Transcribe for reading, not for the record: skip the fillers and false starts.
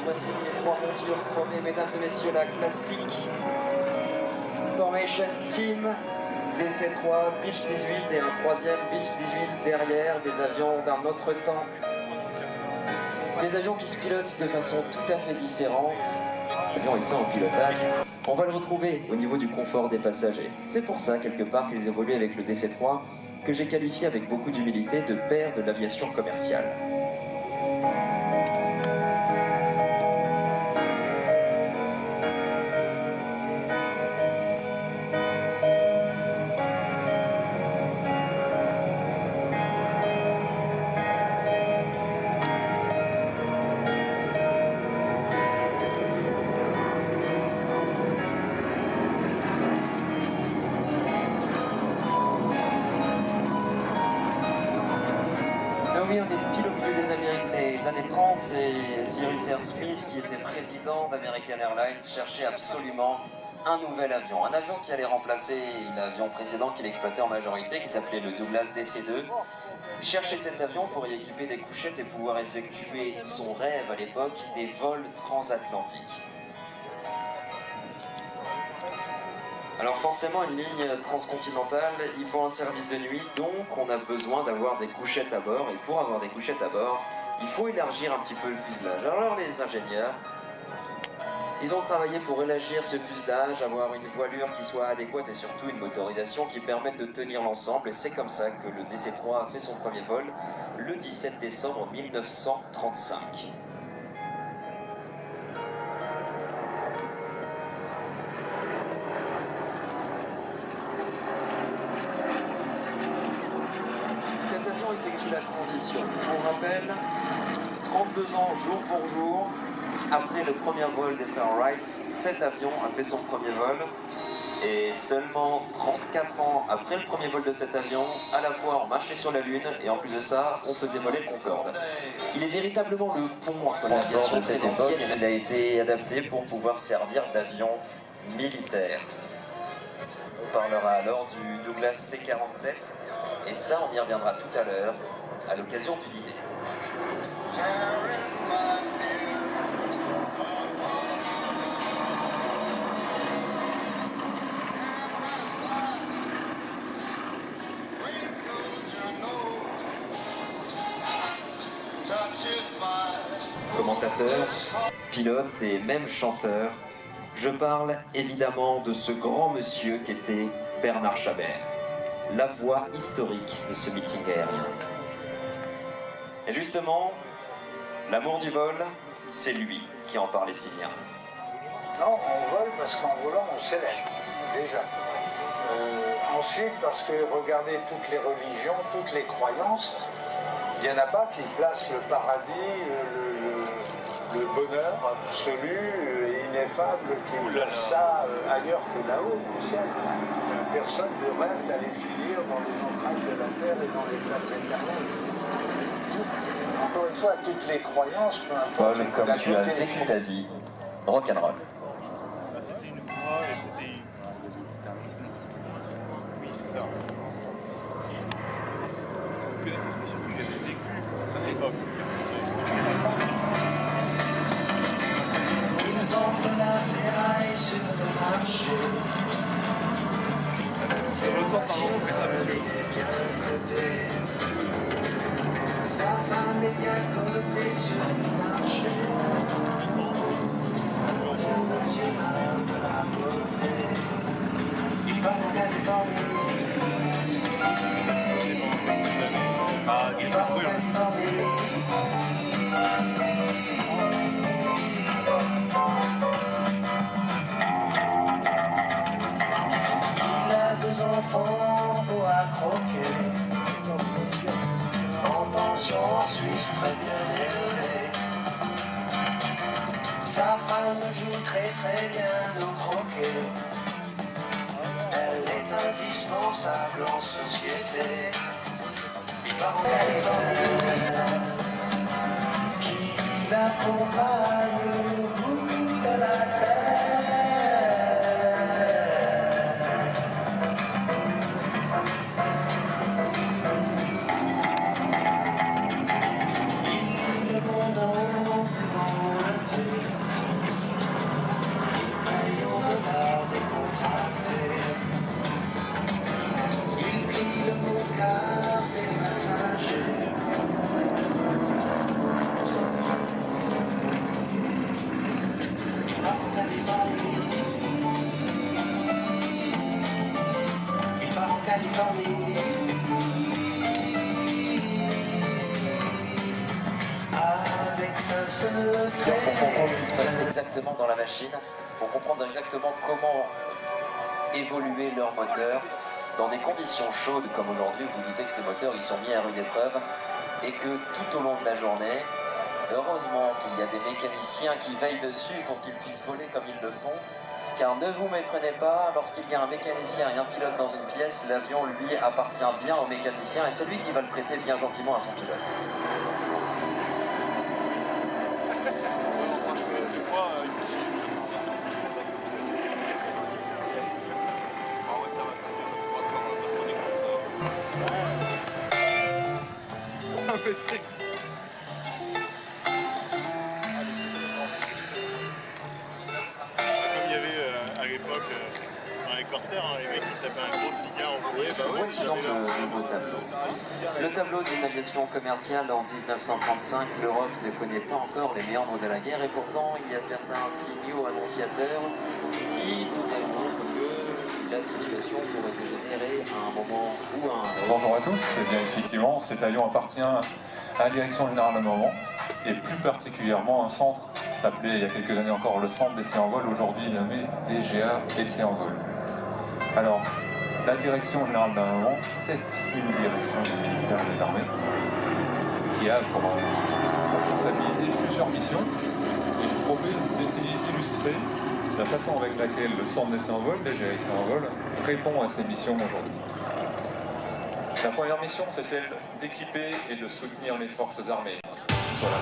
Voici les trois montures chromées, mesdames et messieurs, la classique Formation Team DC-3 Beech 18 et un troisième Beech 18 derrière, des avions d'un autre temps, des avions qui se pilotent de façon tout à fait différente. L'avion est ça en pilotage. On va le retrouver au niveau du confort des passagers. C'est pour ça, quelque part, qu'ils évoluent avec le DC-3, que j'ai qualifié avec beaucoup d'humilité de père de l'aviation commerciale. Oui, on est pile au milieu des années 30 et Cyrus R. Smith, qui était président d'American Airlines, cherchait absolument un nouvel avion. Un avion qui allait remplacer l'avion précédent qu'il exploitait en majorité, qui s'appelait le Douglas DC-2. Il cherchait cet avion pour y équiper des couchettes et pouvoir effectuer son rêve à l'époque, des vols transatlantiques. Alors forcément, une ligne transcontinentale, il faut un service de nuit, donc on a besoin d'avoir des couchettes à bord. Et pour avoir des couchettes à bord, il faut élargir un petit peu le fuselage. Alors les ingénieurs, ils ont travaillé pour élargir ce fuselage, avoir une voilure qui soit adéquate et surtout une motorisation qui permette de tenir l'ensemble. Et c'est comme ça que le DC-3 a fait son premier vol le 17 décembre 1935. Cet avion effectue la transition. Pour rappel, 32 ans jour pour jour, après le premier vol des Fairwrights, cet avion a fait son premier vol. Et seulement 34 ans après le premier vol de cet avion, à la fois on marchait sur la Lune et en plus de ça, on faisait voler le Concorde. Il est véritablement le pont entre l'aviation présidentielle et il a été adapté pour pouvoir servir d'avion militaire. On parlera alors du Douglas C-47 et ça on y reviendra tout à l'heure à l'occasion du dîner. Commentateur, pilote et même chanteur, je parle évidemment de ce grand monsieur qui était Bernard Chabert, la voix historique de ce meeting aérien. Et justement, l'amour du vol, c'est lui qui en parlait si bien. Non, on vole parce qu'en volant, on s'élève, déjà. Ensuite, parce que regardez toutes les religions, toutes les croyances, il n'y en a pas qui placent le paradis, le bonheur absolu et ineffable, qui place ça ailleurs que là-haut, au ciel. Personne ne rêve d'aller finir dans les entrailles de la terre et dans les flammes éternelles. Encore une fois, toutes les croyances, peu importe. Paul, comme tu as vécu ta vie, rock'n'roll. C'était une voix et c'était un business. Oui, c'est ça. Vous connaissez ce monsieur que j'avais vécu à cette époque. Ils vendent la ferraille sur le marché. C'est le soir, pardon, on fait ça, monsieur. Sa femme est bien cotée sur le marché. International de la beauté. Il va en Californie. Ah, Il va en Californie. Sa femme joue très très bien au croquet. Elle est indispensable en société. Il part en Californie, qui l'accompagne au bout de la terre. Il lit le monde en volonté. Il paye au-delà décontracté. Il plie le mot-car des passagers. Il part en Californie. Il part en Californie. Avec sa secret. Pour comprendre ce qui se passe exactement dans la machine, pour comprendre exactement comment évoluer leur moteur dans des conditions chaudes comme aujourd'hui, vous doutez que ces moteurs ils sont mis à rude épreuve et que tout au long de la journée, heureusement qu'il y a des mécaniciens qui veillent dessus pour qu'ils puissent voler comme ils le font, car ne vous méprenez pas, lorsqu'il y a un mécanicien et un pilote dans une pièce, l'avion lui appartient bien au mécanicien et c'est lui qui va le prêter bien gentiment à son pilote. Des fois, il faut chier. C'est pour ça que ah ouais, ça va, ça va. On va se prendre un peu des comme ça. Ah, mais c'est... Comme il y avait à l'époque dans les corsaires, hein, les mecs qui tapaient un gros cigare au bout. Voici donc le nouveau tableau. Le tableau d'une aviation commerciale en 1935, l'Europe ne connaît pas encore les méandres de la guerre et pourtant il y a certains signaux annonciateurs qui nous démontrent que la situation pourrait dégénérer à un moment ou à un autre. Bonjour à tous, eh bien effectivement cet avion appartient à la Direction Générale d'Armement et plus particulièrement un centre qui s'appelait il y a quelques années encore le Centre d'essai en vol, aujourd'hui nommé DGA Essai en vol. Alors, la Direction Générale d'Armement, c'est une direction du ministère des Armées qui a pour responsabilité plusieurs missions et je vous propose d'essayer d'illustrer la façon avec laquelle le Centre d'essai en vol, DGA Essai en vol, répond à ces missions aujourd'hui. La première mission, c'est celle d'équiper et de soutenir les forces armées, soit la